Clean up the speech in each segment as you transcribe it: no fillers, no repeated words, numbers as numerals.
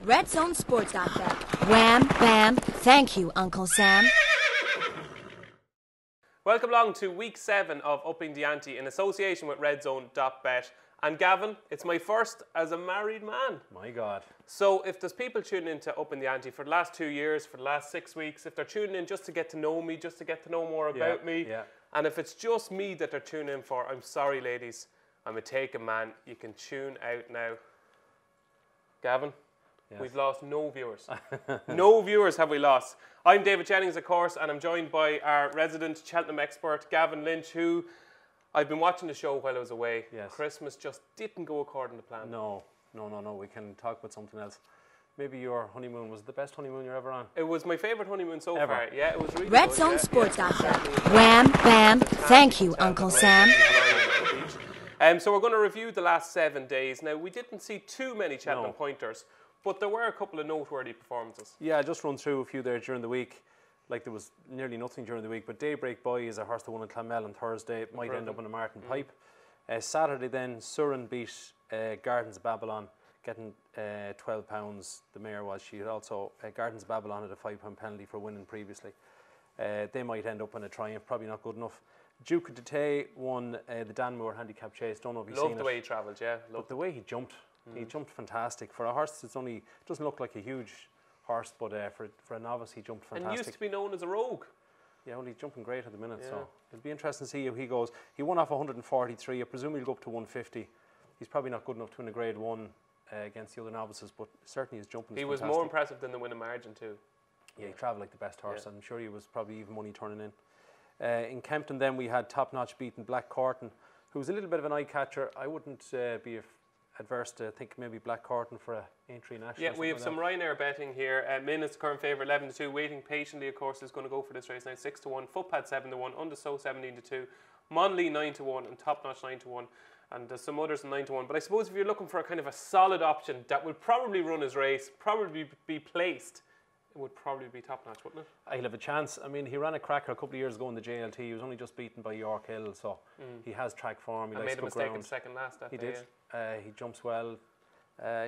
Red Zone Sports Bet. Wham, bam, thank you, Uncle Sam. Welcome along to week 7 of Upping the Ante in association with RedZone.bet. And Gavin, it's my first as a married man. My God. So if there's people tuning in to Upping the Ante for the last 2 years, for the last 6 weeks, if they're tuning in just to get to know me, just to get to know more about me, and if it's just me that they're tuning in for, I'm sorry ladies, I'm a taken man. You can tune out now. Gavin, we've lost no viewers. No viewers have we lost. I'm David Jennings, of course, and I'm joined by our resident Cheltenham expert, Gavin Lynch, who I've been watching the show while I was away. Yes. Christmas just didn't go according to plan. No. We can talk about something else. Maybe your honeymoon was the best honeymoon you're ever on. It was my favourite honeymoon so far. Yeah, it was really Red good. Zone Sports Bet. Wham, bam, thank you, Uncle Sam. So we're going to review the last 7 days. Now, we didn't see too many Cheltenham pointers, but there were a couple of noteworthy performances. Yeah, I just run through a few there during the week. Like there was nearly nothing during the week, but Daybreak Boy is a horse that won in Clonmel on Thursday. It might end up in a Martin Pipe. Saturday then, Surin beat Gardens of Babylon, getting £12. The mare was. She had also, Gardens of Babylon had a £5 penalty for winning previously. They might end up in a triumph, probably not good enough. Duke of Dete won the Danmore handicap chase. Don't know if you've seen it. Loved the way he travelled, yeah. But the way he jumped, he jumped fantastic. For a horse, doesn't look like a huge horse, but for a novice, he jumped fantastic. And used to be known as a rogue. Yeah, well, he's jumping great at the minute, so it'll be interesting to see how he goes. He won off 143. I presume he'll go up to 150. He's probably not good enough to win a Grade 1 against the other novices, but certainly his jumping is fantastic. He was more impressive than the winning margin too. Yeah, he travelled like the best horse. I'm sure he was probably even money turning in. In Kempton then we had Top Notch beating Black Corton, who was a little bit of an eye catcher. I wouldn't be adverse to think maybe Black Corton for a entry national. Yeah, we have some Ryanair betting here. Min is the current favourite, 11-2. Waiting patiently, of course, is going to go for this race now. 6-1, Footpad 7-1, Undersow 17-2, Monley 9-1, and Top Notch 9-1. And there's some others in 9-1. But I suppose if you're looking for a kind of a solid option that will probably run his race, probably be placed, it would probably be Top Notch, wouldn't it? He'll have a chance. I mean, he ran a cracker a couple of years ago in the JLT. He was only just beaten by York Hill, so he has track form. He made a mistake in second last that day. He did. He jumps well.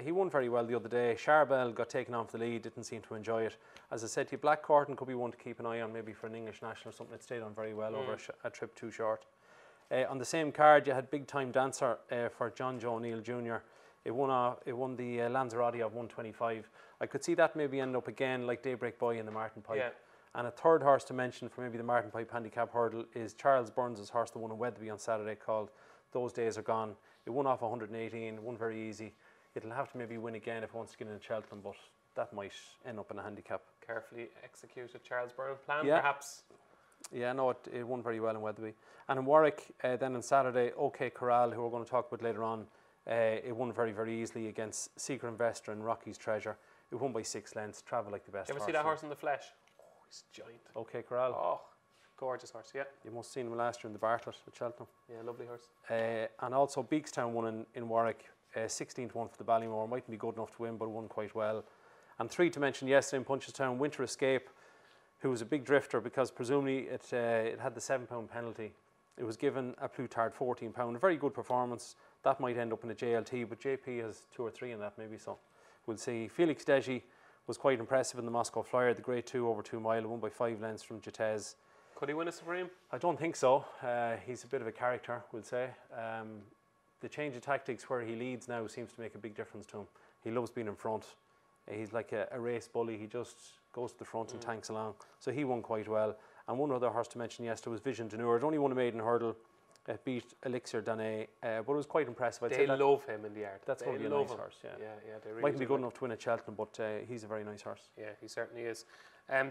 He won very well the other day. Charbel got taken off the lead, didn't seem to enjoy it. As I said to you, Black Corton could be one to keep an eye on, maybe for an English national or something. It stayed on very well over a trip too short. On the same card, you had Big Time Dancer for John Joe O'Neill Jr. It won the Lanzarote of 125. I could see that maybe end up again like Daybreak Boy in the Martin Pipe. Yeah. And a third horse to mention for maybe the Martin Pipe handicap hurdle is Charles Burns' horse that won in Wetherby on Saturday called Those Days Are Gone. It won off 118, won very easy. It'll have to maybe win again if it wants to get in Cheltenham, but that might end up in a handicap. Carefully executed Charles Burns plan, perhaps. Yeah, no, it won very well in Wetherby. And in Warwick, then on Saturday, OK Corral, who we're going to talk about later on, it won very, very easily against Secret Investor and Rocky's Treasure. It won by 6 lengths, travelled like the best horse. You ever see that horse in the flesh? Oh, he's giant. OK Corral. Oh, gorgeous horse, yeah. You must have seen him last year in the Bartlett at Cheltenham. Yeah, lovely horse. And also Beakstown won in Warwick, 16-1 for the Ballymore. Mightn't be good enough to win, but won quite well. And 3 to mention yesterday in Punchestown, Winter Escape, who was a big drifter because presumably it had the £7 penalty. It was given a Plutard £14. A very good performance. That might end up in a JLT, but JP has 2 or 3 in that maybe, so we'll see. Felix Deji was quite impressive in the Moscow Flyer, the Grade 2 over 2 mile, won by 5 lengths from Jatez. Could he win a Supreme? I don't think so. He's a bit of a character, we'll say. The change of tactics where he leads now seems to make a big difference to him. He loves being in front. He's like a race bully. He just goes to the front and tanks along. So he won quite well. And one other horse to mention yesterday was Vision Denure. It only won a maiden hurdle. It beat Elixir Danae, but it was quite impressive. They love him in the yard. That's going to be a nice horse, yeah. Yeah, they really mightn't be good enough to win at Cheltenham, but he's a very nice horse. Yeah, he certainly is.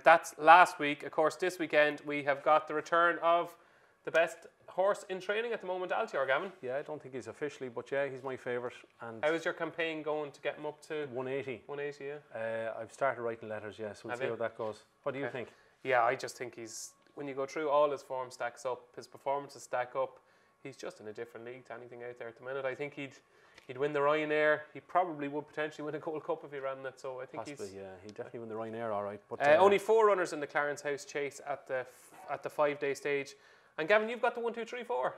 That's last week. Of course, this weekend we have got the return of the best horse in training at the moment, Altior, Gavin. Yeah, I don't think he's officially, but yeah, he's my favourite. And how is your campaign going to get him up to 180? 180, yeah. I've started writing letters, yeah, so we'll see how that goes. What do you think? Yeah, I just think when you go through all his form stacks up, his performances stack up, he's just in a different league to anything out there at the minute. I think he'd win the Ryanair. He probably would potentially win a Gold Cup if he ran it. So I think possibly, yeah, he'd definitely win the Ryanair, all right. But only 4 runners in the Clarence House chase at the 5-day stage. And Gavin, you've got the 1, 2, 3, 4.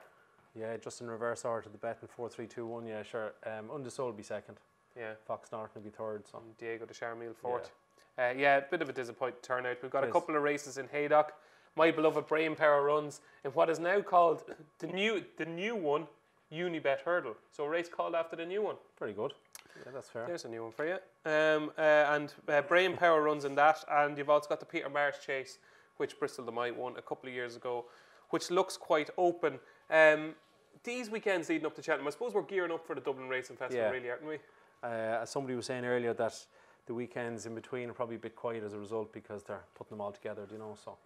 Yeah, just in reverse order to the bet in 4, 3, 2, 1. Yeah, sure. Undersow will be second. Yeah. Fox Norton will be third. So. And Diego de Charmille fourth. Yeah, a bit of a disappointing turnout. We've got a couple of races in Haydock. My beloved Brain Power runs in what is now called the new one, Unibet Hurdle. So a race called after the new one. Very good. Yeah, that's fair. There's a new one for you. And Brain Power runs in that. And you've also got the Peter Marsh Chase, which Bristol the Might won a couple of years ago, which looks quite open. These weekends leading up to Cheltenham, I suppose we're gearing up for the Dublin Racing Festival, really, aren't we? As somebody was saying earlier, that the weekends in between are probably a bit quiet as a result because they're putting them all together, you know. So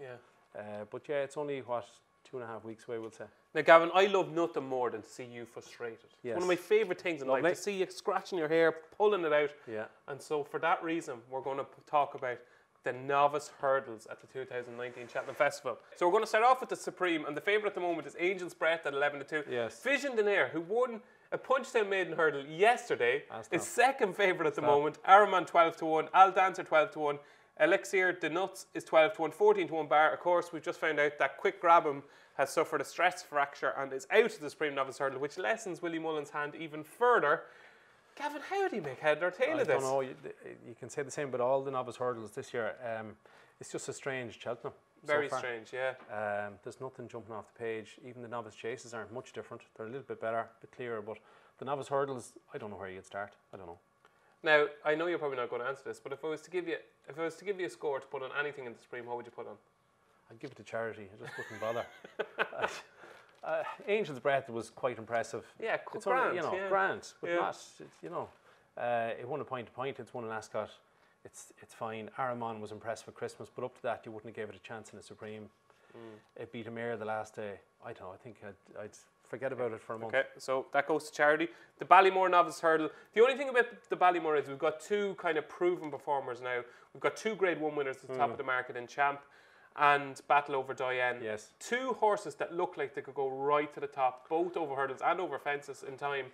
but yeah, it's only 2.5 weeks away, we'll say. Now, Gavin, I love nothing more than to see you frustrated. Yes. One of my favourite things in life, to see you scratching your hair, pulling it out. Yeah. And so for that reason, we're going to talk about the Novice Hurdles at the 2019 Cheltenham Festival. So we're going to start off with the Supreme, and the favourite at the moment is Angel's Breath at 11-2. Yes. Vision Denair, who won a Punchestown Maiden Hurdle yesterday, is second favourite at the moment. Araman 12-1, Al Dancer 12-1, Elixir de Nuts is 12-1, 14-1 Bar. Of course, we've just found out that Quick Grabham has suffered a stress fracture and is out of the Supreme Novice Hurdle, which lessens Willie Mullen's hand even further. Gavin, how do you make head or tail of this? I don't know. You can say the same about all the Novice Hurdles this year. It's just a strange Cheltenham. Very strange, yeah. There's nothing jumping off the page. Even the Novice Chases aren't much different. They're a little bit better, a bit clearer, but the Novice Hurdles, I don't know where you'd start. I don't know. Now, I know you're probably not going to answer this, but if I was to give you a score to put on anything in the Supreme, what would you put on? I'd give it to charity. I just wouldn't bother. Angel's Breath was quite impressive. Yeah, it's grand. Only, grand, but not. It won a point to point. It's won an Ascot. It's fine. Araman was impressive at Christmas, but up to that, you wouldn't have gave it a chance in the Supreme. It beat Amir the last day. I don't know. I think I'd forget about it for a month. Okay, so that goes to charity. The Ballymore Novice Hurdle. The only thing about the Ballymore is we've got two kind of proven performers now. We've got two Grade 1 winners at the top of the market in Champ and Battle Over Diane. Yes. Two horses that look like they could go right to the top, both over hurdles and over fences in time.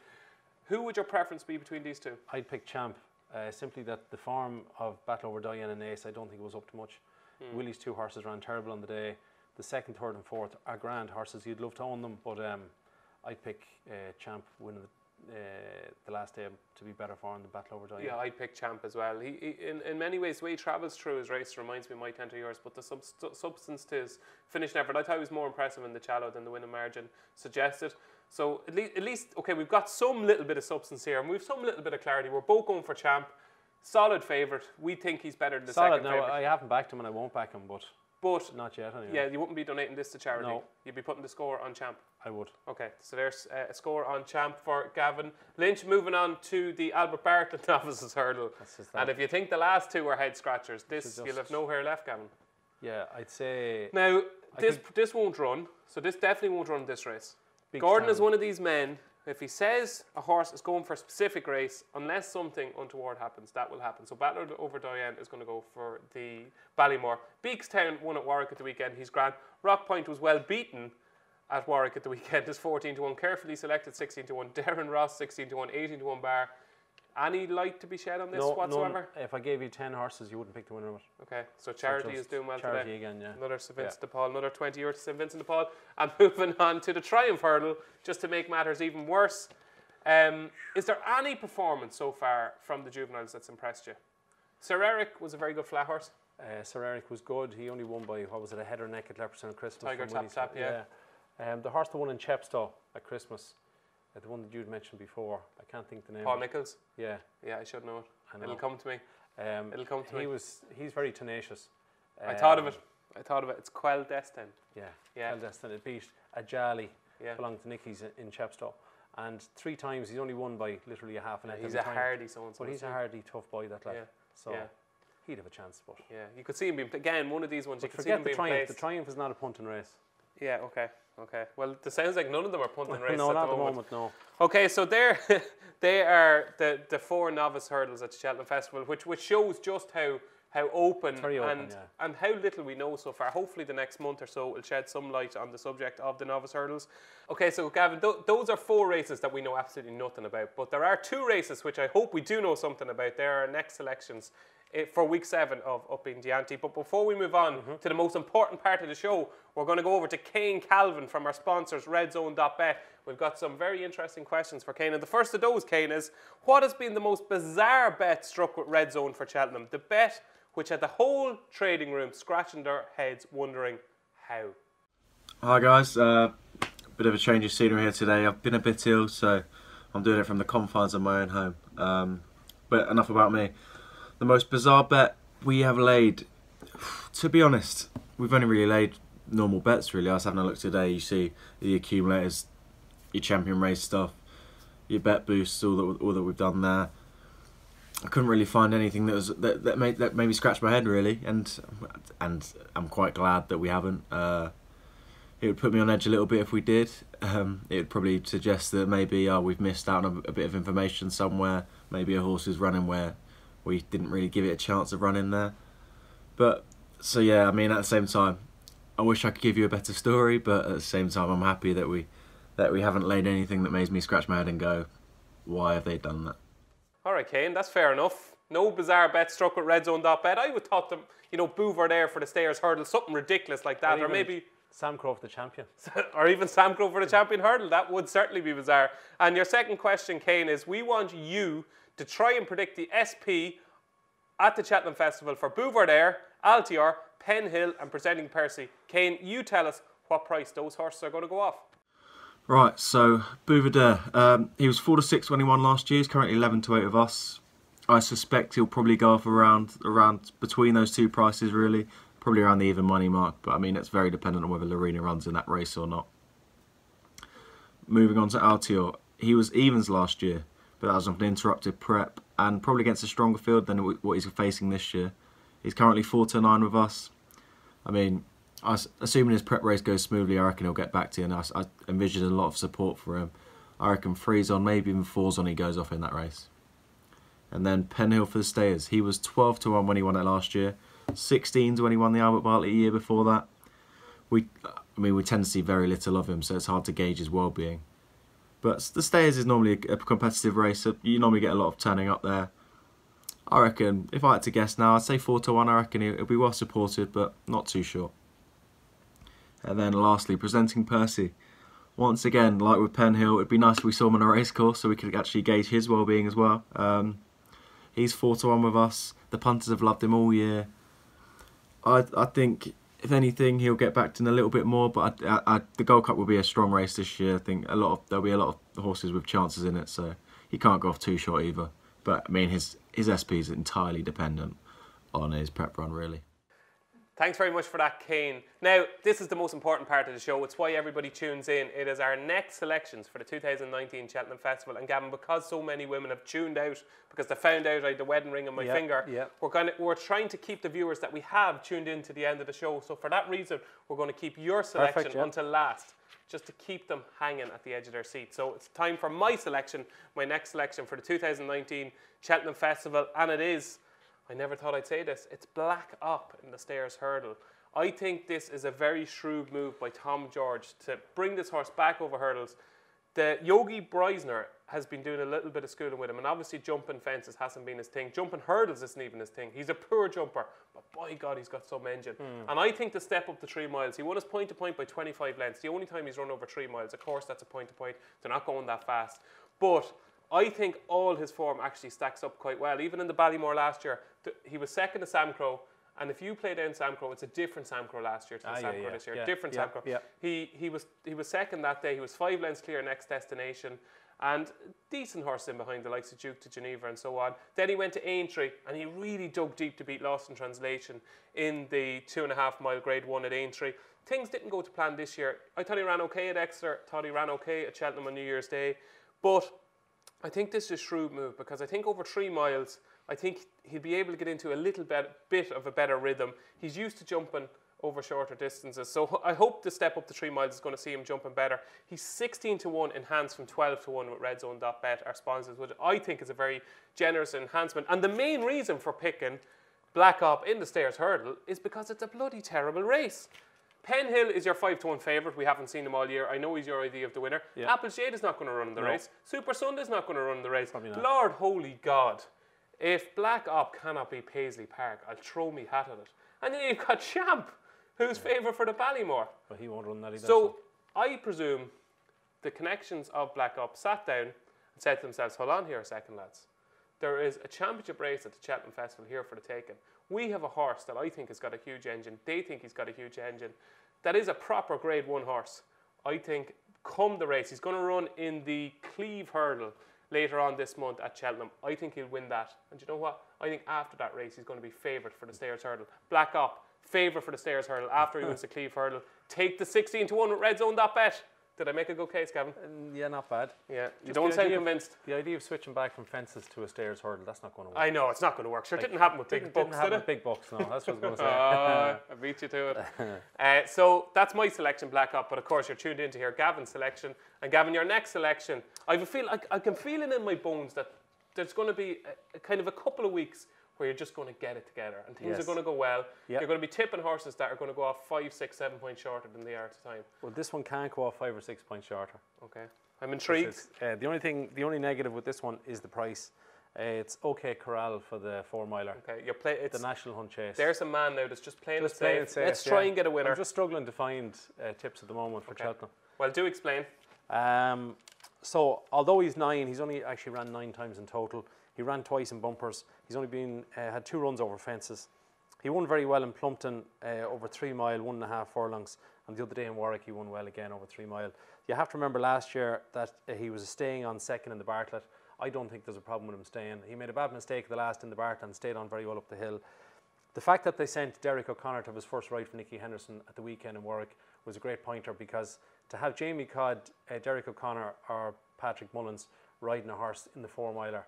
Who would your preference be between these two? I'd pick Champ. Simply that the form of Battle Over Diane and Ace, I don't think it was up to much. Willie's two horses ran terrible on the day. The second, third and fourth are grand horses. You'd love to own them, but I'd pick Champ winning the last day to be better for in the Battle Over Diane. Yeah, I'd pick Champ as well. He in many ways, the way he travels through his race reminds me of My 10 to Yours, but the substance to his finishing effort, I thought he was more impressive in the Challow than the winning margin suggested. So at least, okay, we've got some little bit of substance here, and we've some little bit of clarity. We're both going for Champ. Solid favourite. We think he's better than the second favourite. I haven't backed him and I won't back him, but not yet anyway. Yeah, you wouldn't be donating this to charity. No. You'd be putting the score on Champ. I would. Okay, so there's a score on Champ for Gavin. Lynch, moving on to the Albert Bartlett Novices Hurdle. And if you think the last two are head scratchers, you'll have no hair left, Gavin. Yeah, I'd say... Now, this won't run, so this definitely won't run this race. Gordon is one of these men, if he says a horse is going for a specific race, unless something untoward happens, that will happen. So Battle Over Diane is going to go for the Ballymore. Beakstown won at Warwick at the weekend. He's grand. Rock Point was well beaten at Warwick at the weekend. It's 14-1. Carefully selected 16-1. Darren Ross 16-1. 18-1 Bar. Any light to be shed on this whatsoever? No, if I gave you 10 horses, you wouldn't pick the winner of it. Okay, so charity is doing well charity today. Again, yeah. Another St Vincent de Paul, another 20 euros to St Vincent de Paul. And moving on to the Triumph Hurdle, just to make matters even worse. Is there any performance so far from the juveniles that's impressed you? Sir Eric was a very good flat horse. Sir Eric was good. He only won by, a head or neck at Leopardstown at Christmas. Tiger Tap, yeah. The horse that won in Chepstow at Christmas, the one that you'd mentioned before, I can't think the name. Paul Nichols? Yeah. Yeah, I should know it. I know. It'll come to me. It'll come to me. He's very tenacious. I thought of it. It's Quell Destin. Yeah. Quell Destin. It beat Ajali, belonged to Nicky's in Chepstow. And 3 times he's only won by literally a half a neck. He's a hardy so-and-so. But he's a hardy, tough boy, that lad. So he'd have a chance. But you could see him being, again, one of these ones, you could see him being Triumph. placed. The Triumph is not a punting race. Yeah, okay. Well, it sounds like none of them are punting races no, at not the moment. No. Okay, so they are the 4 novice hurdles at the Cheltenham Festival, which shows just how open, and how little we know so far. Hopefully the next month or so will shed some light on the subject of the novice hurdles. Okay, so Gavin, those are 4 races that we know absolutely nothing about, but there are 2 races which I hope we do know something about. They are our next selections for week 7 of Upping the Ante. But before we move on to the most important part of the show, we're going to go over to Kane Calvin from our sponsors, RedZone.bet. We've got some very interesting questions for Kane. And the first of those, Kane, is what has been the most bizarre bet struck with Red Zone for Cheltenham? The bet which had the whole trading room scratching their heads, wondering how. Hi guys, bit of a change of scenery here today. I've been a bit ill, so I'm doing it from the confines of my own home. But enough about me. The most bizarre bet we have laid, to be honest, we've only really laid normal bets really. I was having a look today, you see the accumulators, your champion race stuff, your bet boosts, all that we've done there. I couldn't really find anything that made me scratch my head really, and I'm quite glad that we haven't. It would put me on edge a little bit if we did. It would probably suggest that maybe we've missed out on a bit of information somewhere. Maybe a horse is running where we didn't really give it a chance of running there. But so yeah, I mean, at the same time, I wish I could give you a better story, but at the same time, I'm happy that we haven't laid anything that makes me scratch my head and go, why have they done that? All right, Kane, that's fair enough. No bizarre bet struck with RedZone.bet. I would thought them, Boover there for the Stayers Hurdle, something ridiculous like that, or maybe Sam Crow for the champion. Or even Sam Crow for the champion hurdle. That would certainly be bizarre. And your second question, Kane, is we want you to try and predict the SP at the Cheltenham Festival for Bouverdaire, Altior, Penhill and Presenting Percy. Kane, you tell us what price those horses are going to go off. Right, so Bouverdaire, he was 4 to 6 when he won last year. He's currently 11 to 8 of us. I suspect he'll probably go off around between those two prices really. Probably around the even money mark, but I mean it's very dependent on whether Lorena runs in that race or not. Moving on to Altior, he was evens last year, but that was an interrupted prep and probably against a stronger field than what he's facing this year. He's currently 4 to 9 with us. I mean, assuming his prep race goes smoothly, I reckon he'll get back to you, and I envision a lot of support for him. I reckon 3's on, maybe even 4's on, he goes off in that race. And then Penhill for the Stayers. He was 12 to 1 when he won it last year. 16s when he won the Albert Bartlett a year before that. We tend to see very little of him, so it's hard to gauge his well-being. But the Stayers is normally a competitive race, so you normally get a lot of turning up there. I reckon, if I had to guess now, I'd say 4 to 1. I reckon he'll be well supported, but not too sure. And then lastly, Presenting Percy. Once again, like with Penhill, it'd be nice if we saw him on a race course so we could actually gauge his well-being as well. He's 4 to 1 with us. The punters have loved him all year. I think, if anything, he'll get backed in a little bit more, but the Gold Cup will be a strong race this year. I think there'll be a lot of horses with chances in it, so he can't go off too short either. But, I mean, his SP is entirely dependent on his prep run, really. Thanks very much for that, Kane. Now, this is the most important part of the show. It's why everybody tunes in. It is our next selections for the 2019 Cheltenham Festival. And Gavin, because so many women have tuned out because they found out I had the wedding ring on my finger, we're trying to keep the viewers that we have tuned in to the end of the show. So for that reason, we're going to keep your selection until last, just to keep them hanging at the edge of their seat. So it's time for my selection, my next selection for the 2019 Cheltenham Festival. And it is, I never thought I'd say this, it's Black Up in the Stayers Hurdle. I think this is a very shrewd move by Tom George to bring this horse back over hurdles. The Yogi Breisner has been doing a little bit of schooling with him, and obviously jumping fences hasn't been his thing. Jumping hurdles isn't even his thing. He's a poor jumper, but by God, he's got some engine. And I think the step up to 3 miles, he won his point to point by 25 lengths. The only time he's run over 3 miles, of course that's a point to point. They're not going that fast. But I think all his form actually stacks up quite well. Even in the Ballymore last year, he was second to Sam Crow. And if you play down Sam Crow, it's a different Sam Crow last year to the Sam Crow this year. Different Sam Crow. He was second that day. He was 5 lengths clear next destination. And decent horse in behind the likes of Duke to Geneva and so on. Then he went to Aintree and he really dug deep to beat Lost in Translation in the 2.5 mile grade 1 at Aintree. Things didn't go to plan this year. I thought he ran okay at Exeter, thought he ran okay at Cheltenham on New Year's Day. But I think this is a shrewd move because I think over 3 miles, I think he'll be able to get into a little bit of a better rhythm. He's used to jumping over shorter distances, so I hope the step up to 3 miles is going to see him jumping better. He's 16 to 1 enhanced from 12 to 1 with RedZone.bet, our sponsors, which I think is a very generous enhancement. And the main reason for picking Black Op in the Stayers Hurdle is because it's a bloody terrible race. Penhill is your 5 to 1 favourite. We haven't seen him all year. I know he's your idea of the winner. Apple's Jade is not going to run the race. Super Sunday's not going to run the race. Lord holy God. If Black Op cannot be Paisley Park, I'll throw me hat at it. And then you've got Champ, who's favourite for the Ballymore. But he won't run that either. So I presume the connections of Black Op sat down and said to themselves, hold on here a second, lads. There is a championship race at the Cheltenham Festival here for the taking. We have a horse that I think has got a huge engine. They think he's got a huge engine. That is a proper Grade 1 horse. I think come the race, he's going to run in the Cleve Hurdle later on this month at Cheltenham. I think he'll win that. And you know what? I think after that race, he's going to be favourite for the Stayers Hurdle. Black Op, favourite for the Stayers Hurdle after he wins the Cleve Hurdle. Take the 16-1 with Red Zone, that bet. Did I make a good case, Gavin? Yeah, not bad. Yeah, you don't sound convinced. The idea of switching back from fences to a Stayers Hurdle, that's not going to work. I know, it's not going to work. Sure, it didn't happen with big bucks, did it? Big bucks, no, that's what I was going to say. I beat you to it. So that's my selection, Black Op, but of course you're tuned in to hear Gavin's selection. And Gavin, your next selection, I can feel it in my bones that there's going to be a kind of a couple of weeks where you're just going to get it together and things are going to go well. Yep. You're going to be tipping horses that are going to go off 5, 6, 7 points shorter than they are at the time. Well, this one can't go off 5 or 6 points shorter. Okay, I'm intrigued. The only negative with this one is the price. It's OK Corral for the 4-miler. Okay, it's the National Hunt Chase. There's a man now that's just playing it safe. Let's try and get a winner. I'm just struggling to find tips at the moment for Cheltenham. Well, do explain. So, although he's 9, he's only actually ran 9 times in total. He ran twice in bumpers. He's only had 2 runs over fences. He won very well in Plumpton over 3 mile, 1.5 furlongs. And the other day in Warwick, he won well again over 3 mile. You have to remember last year that he was staying on second in the Bartlett. I don't think there's a problem with him staying. He made a bad mistake at the last in the Bartlett and stayed on very well up the hill. The fact that they sent Derek O'Connor to have his first ride for Nicky Henderson at the weekend in Warwick was a great pointer, because to have Jamie Codd, Derek O'Connor or Patrick Mullins riding a horse in the 4-miler,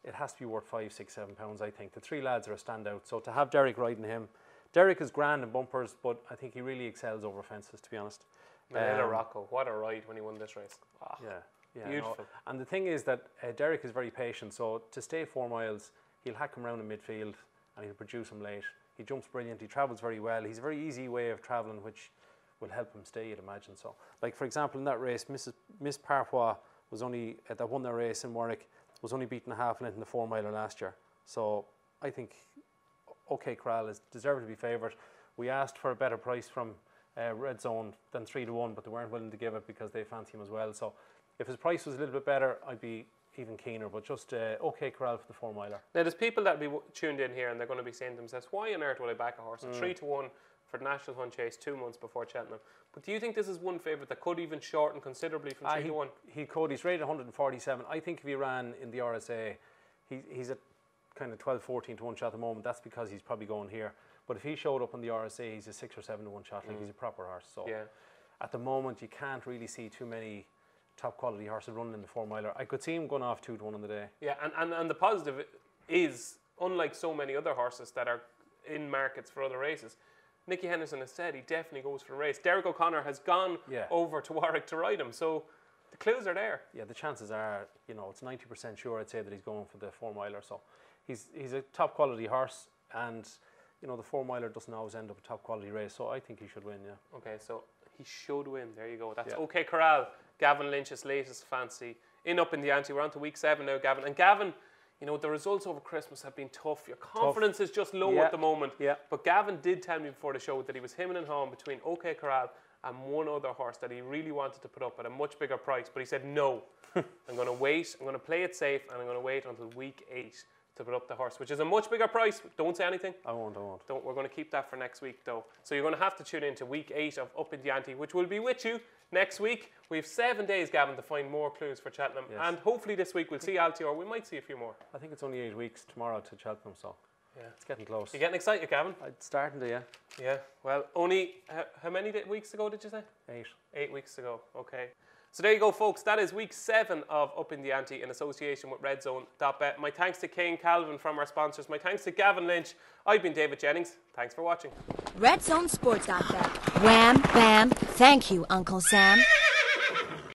it has to be worth 5, 6, 7 pounds, I think. The 3 lads are a standout. So to have Derek riding him, Derek is grand in bumpers, but I think he really excels over fences, to be honest. Manila Rocco, what a ride when he won this race. Oh, yeah, beautiful. No. And the thing is that Derek is very patient, so to stay 4 miles, he'll hack him around in midfield and he'll produce him late. He jumps brilliant, he travels very well. He's a very easy way of travelling, which will help him stay, you'd imagine. So, like for example, in that race, Miss Parfois was only, that won their race in Warwick, was only beaten a half length in the 4-miler last year. So I think OK Corral is deserved to be favourite. We asked for a better price from Red Zone than 3-1, but they weren't willing to give it because they fancy him as well. So if his price was a little bit better, I'd be even keener, but just OK Corral for the 4-miler. Now there's people that will be tuned in here and they're going to be saying to themselves, why on earth would I back a horse at 3-1 for the National Hunt Chase 2 months before Cheltenham? But do you think this is one favourite that could even shorten considerably from 3-1? He could. He's rated 147. I think if he ran in the RSA, he's at kind of 12, 14 to 1 shot at the moment. That's because he's probably going here. But if he showed up on the RSA, he's a 6 or 7 to 1 shot. Like he's a proper horse. So at the moment, you can't really see too many top quality horses running in the 4-miler. I could see him going off 2 to 1 on the day. Yeah, and the positive is, unlike so many other horses that are in markets for other races, Nicky Henderson has said he definitely goes for the race. Derek O'Connor has gone over to Warwick to ride him, so the clues are there. Yeah, the chances are, it's 90% sure I'd say that he's going for the 4-miler. So he's a top quality horse, and the 4-miler doesn't always end up a top quality race. So I think he should win. Yeah. Okay, so he should win. There you go. That's OK Corral, Gavin Lynch's latest fancy in Up in the Ante. We're on to week 7 now, Gavin. And Gavin, the results over Christmas have been tough. Your confidence is just low at the moment. Yeah. But Gavin did tell me before the show that he was hemming and hawing between OK Corral and one other horse that he really wanted to put up at a much bigger price. But he said, no, I'm going to wait. I'm going to play it safe, and I'm going to wait until week 8 to put up the horse, which is a much bigger price. Don't say anything. I won't. We're going to keep that for next week, though. So you're going to have to tune in to week 8 of Up in the Ante, which will be with you next week. We have 7 days, Gavin, to find more clues for Cheltenham. Yes. And hopefully this week we'll see Alti, or we might see a few more. I think it's only 8 weeks tomorrow to Cheltenham, so it's getting close. You're getting excited, Gavin? It's starting to, yeah. Yeah, well, only, how many weeks ago did you say? 8. 8 weeks ago, okay. So there you go, folks. That is week 7 of Up in the Ante in association with RedZone.bet. My thanks to Kane Calvin from our sponsors. My thanks to Gavin Lynch. I've been David Jennings. Thanks for watching. RedZone Sports.bet. Wham, bam. Thank you, Uncle Sam.